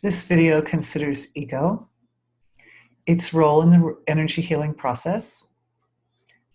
This video considers ego, its role in the energy healing process,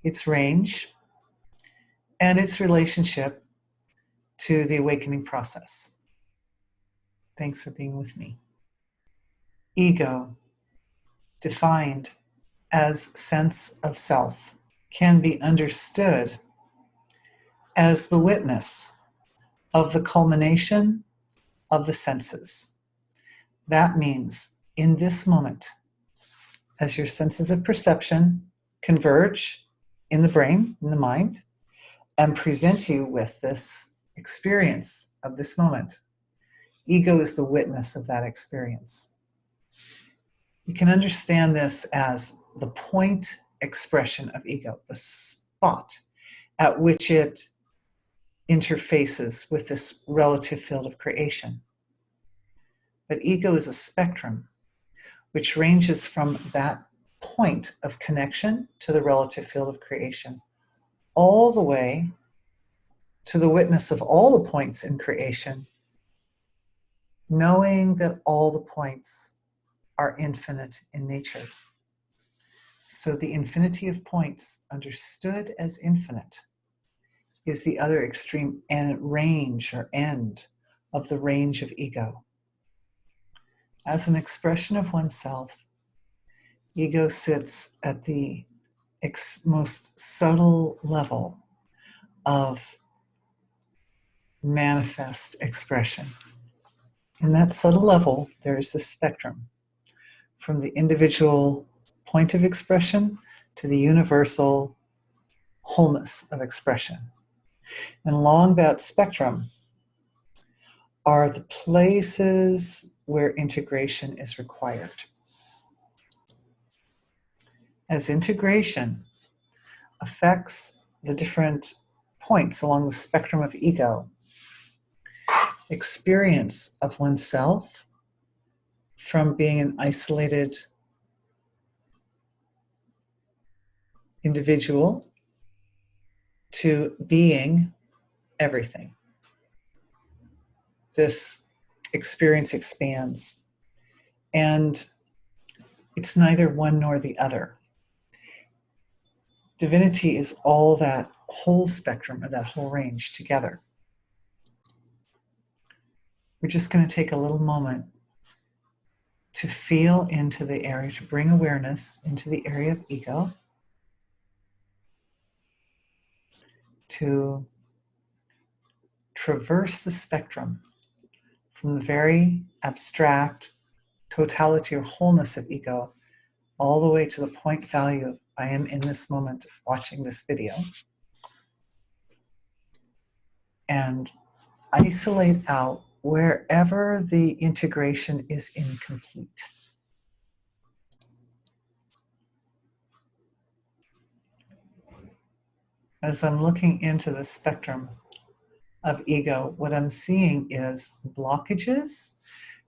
its range, and its relationship to the awakening process. Thanks for being with me. Ego, defined as sense of self, can be understood as the witness of the culmination of the senses. That means in this moment, as your senses of perception converge in the brain, in the mind, and present you with this experience of this moment, ego is the witness of that experience. You can understand this as the point expression of ego, the spot at which it interfaces with this relative field of creation. But ego is a spectrum which ranges from that point of connection to the relative field of creation, all the way to the witness of all the points in creation, knowing that all the points are infinite in nature. So the infinity of points, understood as infinite, is the other extreme range or end of the range of ego. As an expression of oneself, ego sits at the most subtle level of manifest expression. In that subtle level, there is this spectrum from the individual point of expression to the universal wholeness of expression. And along that spectrum are the places where integration is required. As integration affects the different points along the spectrum of ego, experience of oneself from being an isolated individual to being everything. This experience expands, and it's neither one nor the other. Divinity is all that whole spectrum or that whole range together. We're just going to take a little moment to feel into the area, to bring awareness into the area of ego, to traverse the spectrum from the very abstract totality or wholeness of ego all the way to the point value of I am in this moment watching this video, and isolate out wherever the integration is incomplete. As I'm looking into the spectrum of ego, what I'm seeing is the blockages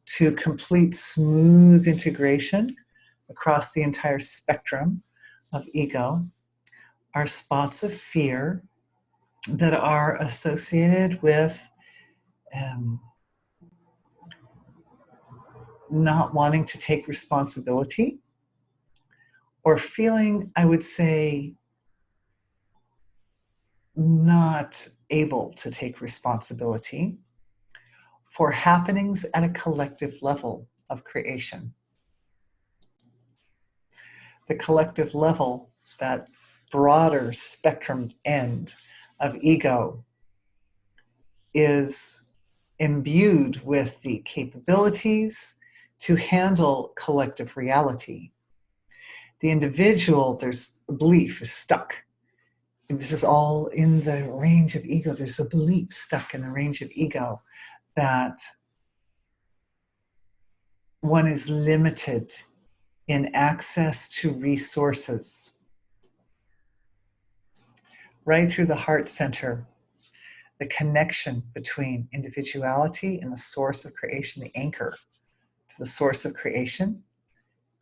to complete smooth integration across the entire spectrum of ego are spots of fear that are associated with not wanting to take responsibility, or feeling, I would say, not able to take responsibility for happenings at a collective level of creation. The collective level, that broader spectrum end of ego, is imbued with the capabilities to handle collective reality. The individual, there's a belief, is stuck. And this is all in the range of ego. There's a belief stuck in the range of ego that one is limited in access to resources. Right through the heart center, the connection between individuality and the source of creation, the anchor to the source of creation,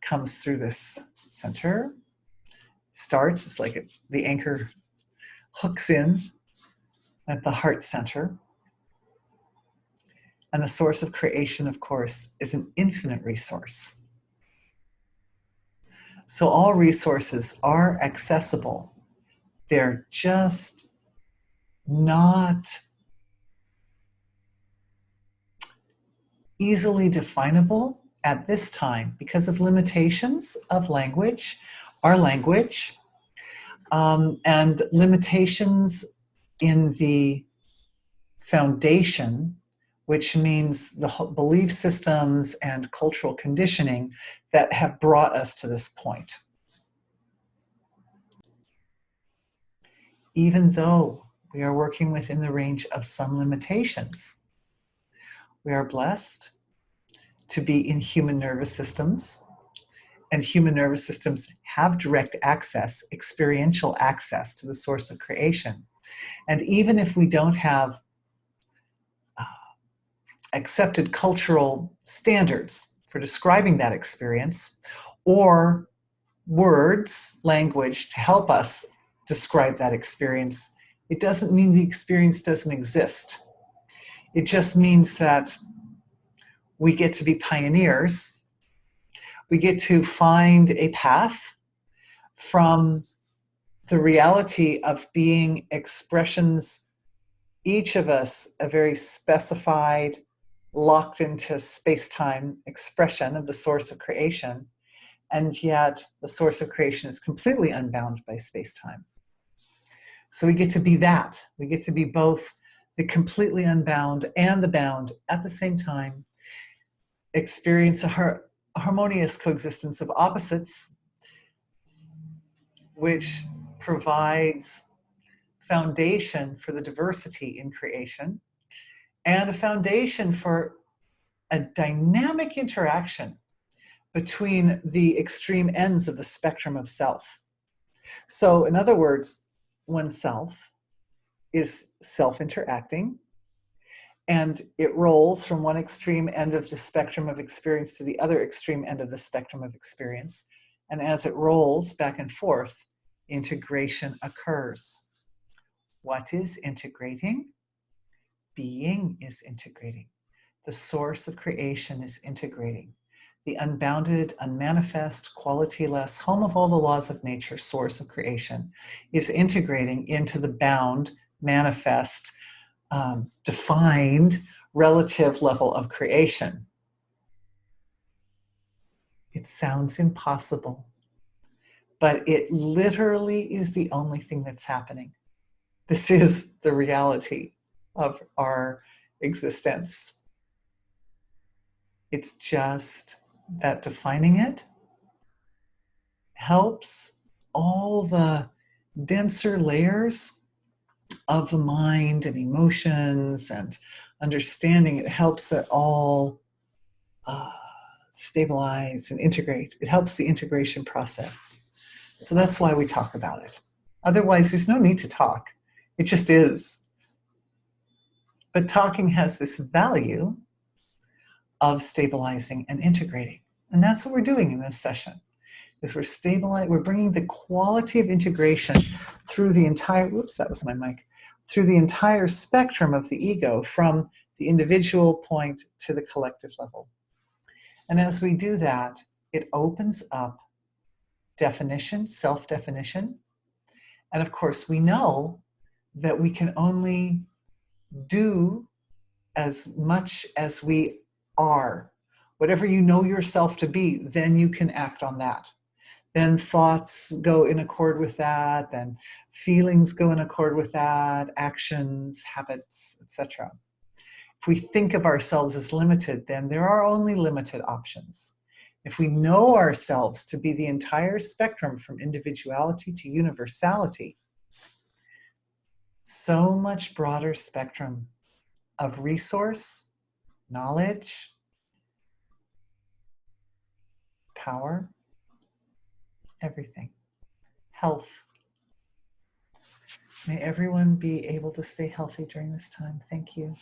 comes through this center. Starts, it's like the anchor hooks in at the heart center. And the source of creation, of course, is an infinite resource. So all resources are accessible. They're just not easily definable at this time because of limitations of language, our language, and limitations in the foundation, which means the belief systems and cultural conditioning that have brought us to this point. Even though we are working within the range of some limitations, we are blessed to be in human nervous systems, and human nervous systems have direct access, experiential access to the source of creation. And even if we don't have accepted cultural standards for describing that experience, or words, language to help us describe that experience, it doesn't mean the experience doesn't exist. It just means that we get to be pioneers. We get to find a path from the reality of being expressions, each of us a very specified, locked into space-time expression of the source of creation, and yet the source of creation is completely unbound by space-time. So we get to be that. We get to be both the completely unbound and the bound at the same time, experience a harmonious coexistence of opposites, which provides foundation for the diversity in creation, and a foundation for a dynamic interaction between the extreme ends of the spectrum of self. So in other words, oneself is self-interacting, and it rolls from one extreme end of the spectrum of experience to the other extreme end of the spectrum of experience. And as it rolls back and forth, integration occurs. What is integrating? Being is integrating. The source of creation is integrating. The unbounded, unmanifest, quality-less, home of all the laws of nature, source of creation, is integrating into the bound, manifest, defined, relative level of creation. It sounds impossible, but it literally is the only thing that's happening. This is the reality of our existence. It's just that defining it helps all the denser layers of the mind and emotions and understanding. It helps it all stabilize and integrate. It helps the integration process. So that's why we talk about it. Otherwise, there's no need to talk. It just is. But talking has this value of stabilizing and integrating. And that's what we're doing in this session, is we're bringing the quality of integration through the entire, through the entire spectrum of the ego, from the individual point to the collective level. And as we do that, it opens up definition, self-definition. And of course, we know that we can only do as much as we are. Whatever you know yourself to be, then you can act on that. Then thoughts go in accord with that, then feelings go in accord with that, actions, habits, etc. If we think of ourselves as limited, then there are only limited options. If we know ourselves to be the entire spectrum from individuality to universality, so much broader spectrum of resource, knowledge, power, everything, health. May everyone be able to stay healthy during this time. Thank you.